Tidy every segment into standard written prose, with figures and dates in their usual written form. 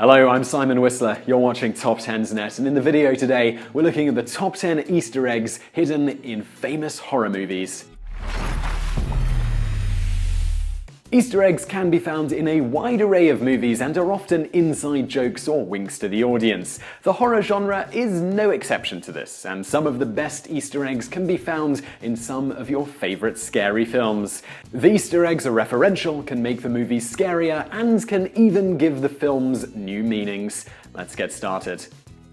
Hello, I'm Simon Whistler. You're watching TopTenzNet, and in the video today, we're looking at the top 10 Easter eggs hidden in famous horror movies. Easter eggs can be found in a wide array of movies and are often inside jokes or winks to the audience. The horror genre is no exception to this, and some of the best Easter eggs can be found in some of your favorite scary films. The Easter eggs are referential, can make the movies scarier, and can even give the films new meanings. Let's get started.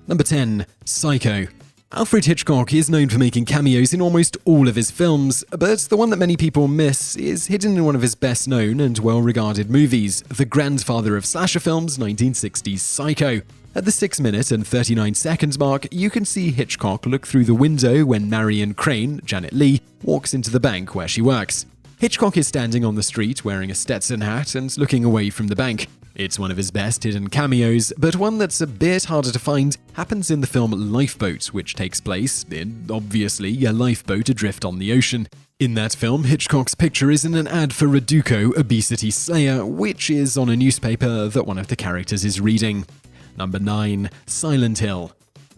Number 10. Psycho. Alfred Hitchcock is known for making cameos in almost all of his films, but the one that many people miss is hidden in one of his best-known and well-regarded movies, the grandfather of slasher films, 1960's Psycho. At the 6-minute and 39-second mark, you can see Hitchcock look through the window when Marion Crane, Janet Leigh, walks into the bank where she works. Hitchcock is standing on the street wearing a Stetson hat and looking away from the bank. It's one of his best hidden cameos, but one that's a bit harder to find happens in the film Lifeboat, which takes place in, obviously, a lifeboat adrift on the ocean. In that film, Hitchcock's picture is in an ad for Reduco Obesity Slayer, which is on a newspaper that one of the characters is reading. Number 9. Silent Hill.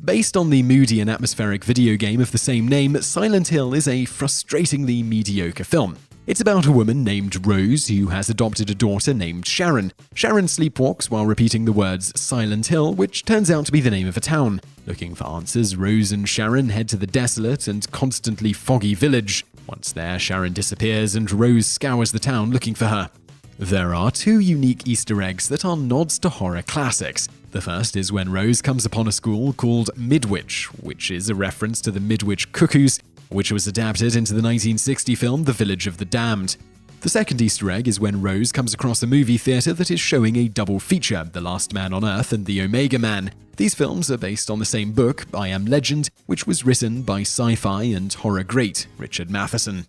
Based on the moody and atmospheric video game of the same name, Silent Hill is a frustratingly mediocre film. It's about a woman named Rose who has adopted a daughter named Sharon. Sharon sleepwalks while repeating the words Silent Hill, which turns out to be the name of a town. Looking for answers, Rose and Sharon head to the desolate and constantly foggy village. Once there, Sharon disappears and Rose scours the town looking for her. There are two unique Easter eggs that are nods to horror classics. The first is when Rose comes upon a school called Midwich, which is a reference to the Midwich Cuckoos, which was adapted into the 1960 film The Village of the Damned. The second Easter egg is when Rose comes across a movie theater that is showing a double feature, The Last Man on Earth and The Omega Man. These films are based on the same book, I Am Legend, which was written by sci-fi and horror great Richard Matheson.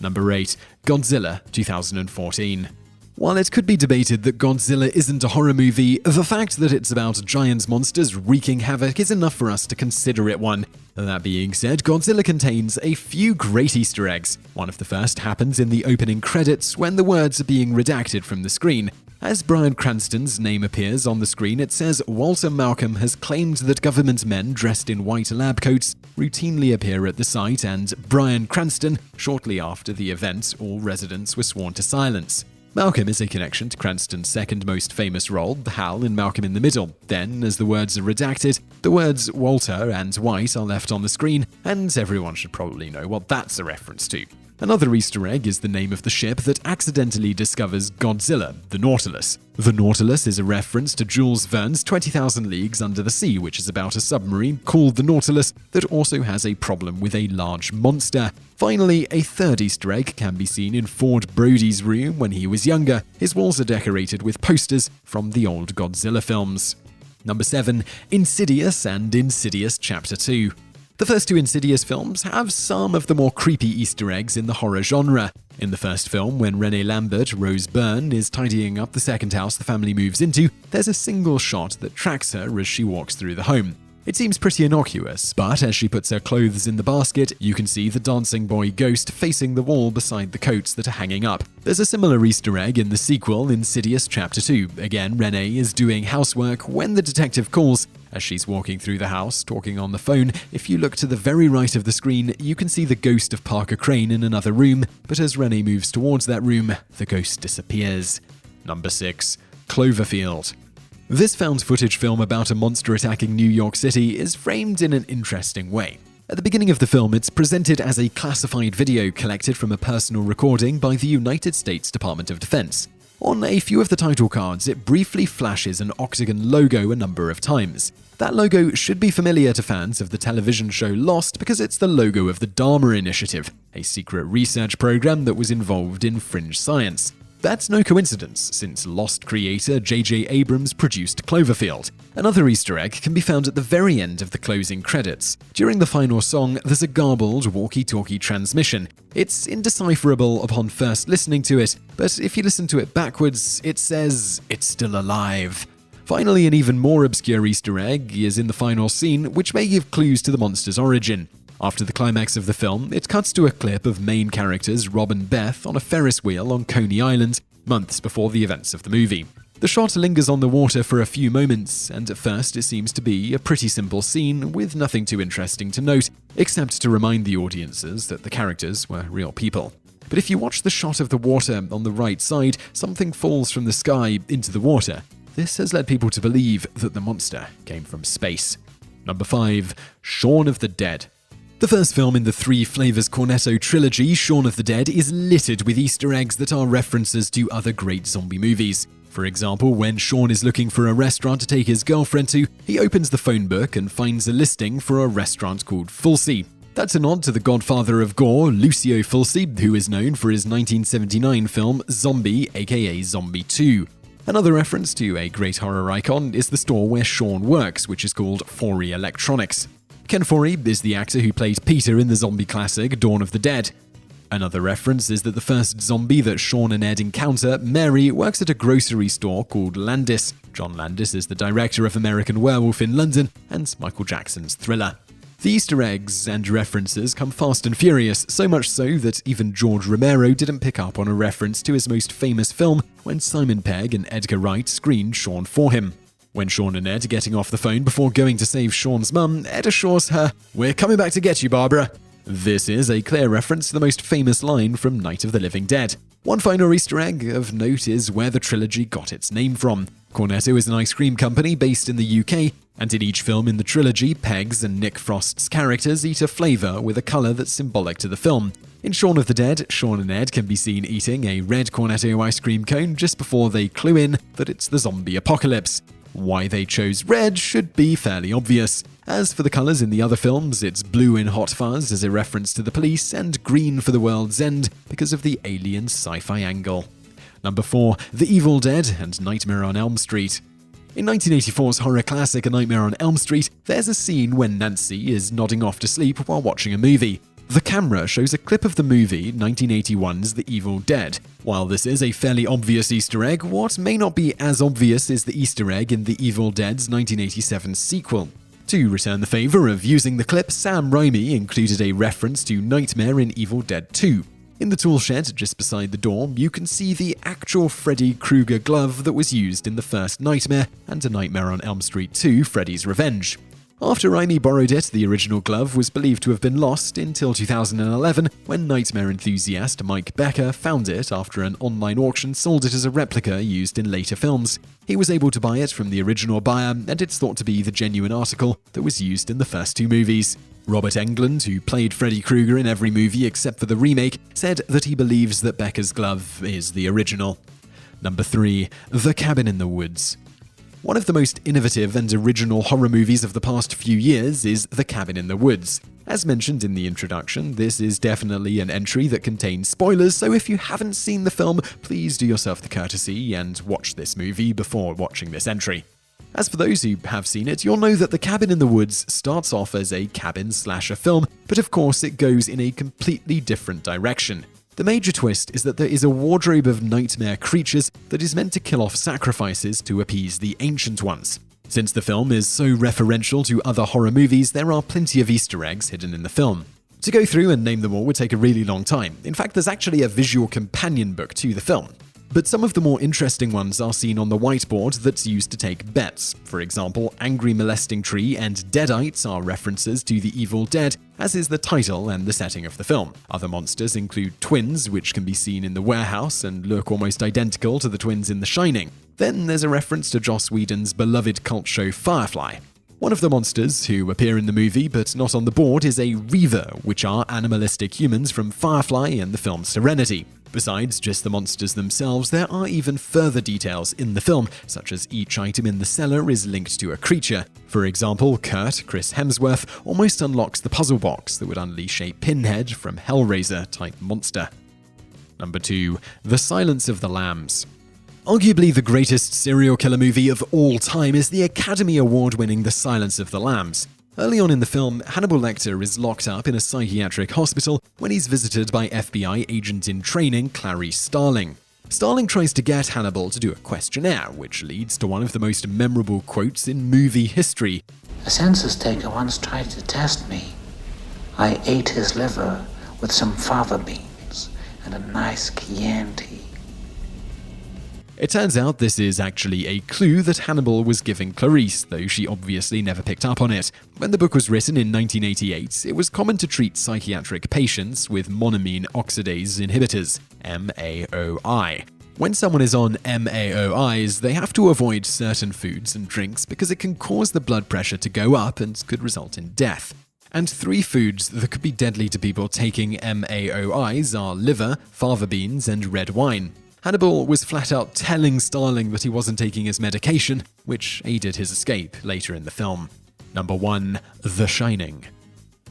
Number 8. Godzilla, 2014. While it could be debated that Godzilla isn't a horror movie, the fact that it's about giant monsters wreaking havoc is enough for us to consider it one. That being said, Godzilla contains a few great Easter eggs. One of the first happens in the opening credits when the words are being redacted from the screen. As Bryan Cranston's name appears on the screen, it says Walter Malcolm has claimed that government men dressed in white lab coats routinely appear at the site, and Bryan Cranston. Shortly after the event, all residents were sworn to silence. Malcolm is a connection to Cranston's second most famous role, Hal in Malcolm in the Middle. Then, as the words are redacted, the words Walter and White are left on the screen, and everyone should probably know what that's a reference to. Another Easter egg is the name of the ship that accidentally discovers Godzilla, the Nautilus. The Nautilus is a reference to Jules Verne's 20,000 Leagues Under the Sea, which is about a submarine called the Nautilus that also has a problem with a large monster. Finally, a third Easter egg can be seen in Ford Brody's room when he was younger. His walls are decorated with posters from the old Godzilla films. Number 7. Insidious and Insidious Chapter 2. The first two Insidious films have some of the more creepy Easter eggs in the horror genre. In the first film, when Renee Lambert, Rose Byrne, is tidying up the second house the family moves into, there's a single shot that tracks her as she walks through the home. It seems pretty innocuous, but as she puts her clothes in the basket, you can see the dancing boy ghost facing the wall beside the coats that are hanging up. There's a similar Easter egg in the sequel, Insidious Chapter 2. Again, Renee is doing housework when the detective calls. As she's walking through the house, talking on the phone, if you look to the very right of the screen, you can see the ghost of Parker Crane in another room, but as Renee moves towards that room, the ghost disappears. Number 6. Cloverfield. This found footage film about a monster attacking New York City is framed in an interesting way. At the beginning of the film, it's presented as a classified video collected from a personal recording by the United States Department of Defense. On a few of the title cards, it briefly flashes an octagon logo a number of times. That logo should be familiar to fans of the television show Lost because it's the logo of the Dharma Initiative, a secret research program that was involved in fringe science. That's no coincidence, since Lost creator J.J. Abrams produced Cloverfield. Another Easter egg can be found at the very end of the closing credits. During the final song, there's a garbled walkie-talkie transmission. It's indecipherable upon first listening to it, but if you listen to it backwards, it says, "It's still alive." Finally, an even more obscure Easter egg is in the final scene, which may give clues to the monster's origin. After the climax of the film, it cuts to a clip of main characters Rob and Beth on a Ferris wheel on Coney Island, months before the events of the movie. The shot lingers on the water for a few moments, and at first it seems to be a pretty simple scene with nothing too interesting to note, except to remind the audiences that the characters were real people. But if you watch the shot of the water on the right side, something falls from the sky into the water. This has led people to believe that the monster came from space. Number 5. Shaun of the Dead. The first film in the Three Flavors Cornetto trilogy, Shaun of the Dead, is littered with Easter eggs that are references to other great zombie movies. For example, when Shaun is looking for a restaurant to take his girlfriend to, he opens the phone book and finds a listing for a restaurant called Fulci. That's a nod to the godfather of gore, Lucio Fulci, who is known for his 1979 film Zombie, aka Zombie 2. Another reference to a great horror icon is the store where Shaun works, which is called Forey Electronics. Ken Forey is the actor who played Peter in the zombie classic Dawn of the Dead. Another reference is that the first zombie that Shaun and Ed encounter, Mary, works at a grocery store called Landis. John Landis is the director of American Werewolf in London and Michael Jackson's Thriller. The Easter eggs and references come fast and furious, so much so that even George Romero didn't pick up on a reference to his most famous film when Simon Pegg and Edgar Wright screened Shaun for him. When Shaun and Ed are getting off the phone before going to save Shaun's mum, Ed assures her, "We're coming back to get you, Barbara." This is a clear reference to the most famous line from Night of the Living Dead. One final Easter egg of note is where the trilogy got its name from. Cornetto is an ice cream company based in the UK, and in each film in the trilogy, Pegg's and Nick Frost's characters eat a flavour with a colour that's symbolic to the film. In Shaun of the Dead, Shaun and Ed can be seen eating a red Cornetto ice cream cone just before they clue in that it's the zombie apocalypse. Why they chose red should be fairly obvious. As for the colours in the other films, it's blue in Hot Fuzz as a reference to the police and green for the world's end because of the alien sci-fi angle. Number 4. The Evil Dead and Nightmare on Elm Street. In 1984's horror classic A Nightmare on Elm Street, there's a scene when Nancy is nodding off to sleep while watching a movie. The camera shows a clip of the movie 1981's The Evil Dead. While this is a fairly obvious Easter egg, what may not be as obvious is the Easter egg in The Evil Dead's 1987 sequel. To return the favour of using the clip, Sam Raimi included a reference to Nightmare in Evil Dead 2. In the tool shed just beside the door, you can see the actual Freddy Krueger glove that was used in the first Nightmare and A Nightmare on Elm Street 2: Freddy's Revenge. After Raimi borrowed it, the original glove was believed to have been lost until 2011, when Nightmare enthusiast Mike Becker found it after an online auction sold it as a replica used in later films. He was able to buy it from the original buyer, and it's thought to be the genuine article that was used in the first two movies. Robert Englund, who played Freddy Krueger in every movie except for the remake, said that he believes that Becker's glove is the original. Number 3. The Cabin in the Woods. One of the most innovative and original horror movies of the past few years is The Cabin in the Woods. As mentioned in the introduction, this is definitely an entry that contains spoilers, so if you haven't seen the film, please do yourself the courtesy and watch this movie before watching this entry. As for those who have seen it, you'll know that The Cabin in the Woods starts off as a cabin slasher film, but of course it goes in a completely different direction. The major twist is that there is a wardrobe of nightmare creatures that is meant to kill off sacrifices to appease the Ancient Ones. Since the film is so referential to other horror movies, there are plenty of Easter eggs hidden in the film. To go through and name them all would take a really long time. In fact, there's actually a visual companion book to the film. But some of the more interesting ones are seen on the whiteboard that's used to take bets. For example, Angry Molesting Tree and Deadites are references to The Evil Dead, as is the title and the setting of the film. Other monsters include twins, which can be seen in the warehouse and look almost identical to the twins in The Shining. Then there's a reference to Joss Whedon's beloved cult show Firefly. One of the monsters who appear in the movie but not on the board is a Reaver, which are animalistic humans from Firefly and the film Serenity. Besides just the monsters themselves, there are even further details in the film, such as each item in the cellar is linked to a creature. For example, Kurt, Chris Hemsworth, almost unlocks the puzzle box that would unleash a Pinhead from Hellraiser-type monster. Number 2. The Silence of the Lambs. Arguably the greatest serial killer movie of all time is the Academy Award-winning The Silence of the Lambs. Early on in the film, Hannibal Lecter is locked up in a psychiatric hospital when he's visited by FBI agent-in-training Clarice Starling. Starling tries to get Hannibal to do a questionnaire, which leads to one of the most memorable quotes in movie history. A census taker once tried to test me. I ate his liver with some fava beans and a nice Chianti. It turns out this is actually a clue that Hannibal was giving Clarice, though she obviously never picked up on it. When the book was written in 1988, it was common to treat psychiatric patients with monoamine oxidase inhibitors, MAOI. When someone is on MAOIs, they have to avoid certain foods and drinks because it can cause the blood pressure to go up and could result in death. And 3 foods that could be deadly to people taking MAOIs are liver, fava beans, and red wine. Hannibal was flat out telling Starling that he wasn't taking his medication, which aided his escape later in the film. Number 1. The Shining.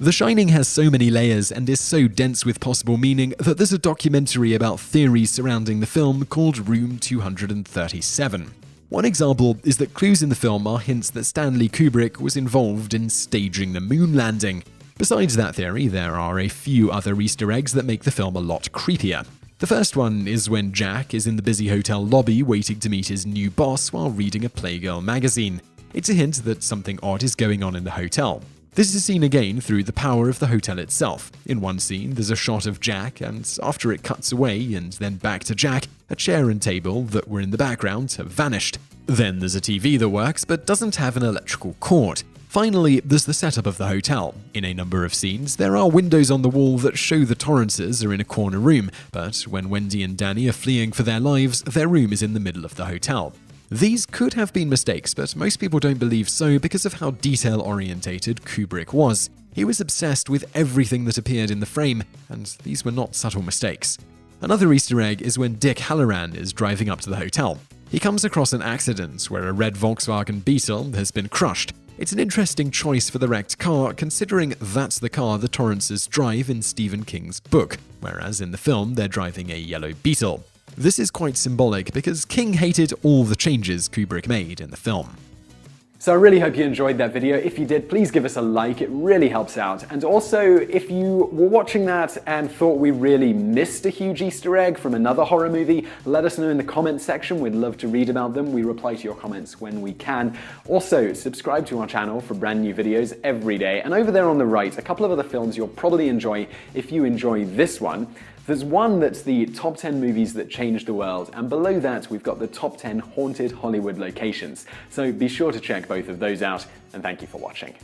The Shining has so many layers and is so dense with possible meaning that there's a documentary about theories surrounding the film called Room 237. One example is that clues in the film are hints that Stanley Kubrick was involved in staging the moon landing. Besides that theory, there are a few other Easter eggs that make the film a lot creepier. The first one is when Jack is in the busy hotel lobby waiting to meet his new boss while reading a Playgirl magazine. It's a hint that something odd is going on in the hotel. This is seen again through the power of the hotel itself. In one scene, there's a shot of Jack, and after it cuts away and then back to Jack, a chair and table that were in the background have vanished. Then there's a TV that works but doesn't have an electrical cord. Finally, there's the setup of the hotel. In a number of scenes, there are windows on the wall that show the Torrances are in a corner room, but when Wendy and Danny are fleeing for their lives, their room is in the middle of the hotel. These could have been mistakes, but most people don't believe so because of how detail-orientated Kubrick was. He was obsessed with everything that appeared in the frame, and these were not subtle mistakes. Another Easter egg is when Dick Halloran is driving up to the hotel. He comes across an accident where a red Volkswagen Beetle has been crushed. It's an interesting choice for the wrecked car, considering that's the car the Torrances drive in Stephen King's book, whereas in the film they're driving a yellow Beetle. This is quite symbolic because King hated all the changes Kubrick made in the film. So I really hope you enjoyed that video. If you did, please give us a like, it really helps out. And also, if you were watching that and thought we really missed a huge Easter egg from another horror movie, let us know in the comments section. We'd love to read about them. We reply to your comments when we can. Also, subscribe to our channel for brand new videos every day. And over there on the right, a couple of other films you'll probably enjoy if you enjoy this one. There's one that's the top 10 movies that changed the world, and below that we've got the top 10 haunted Hollywood locations. So be sure to check both of those out, and thank you for watching.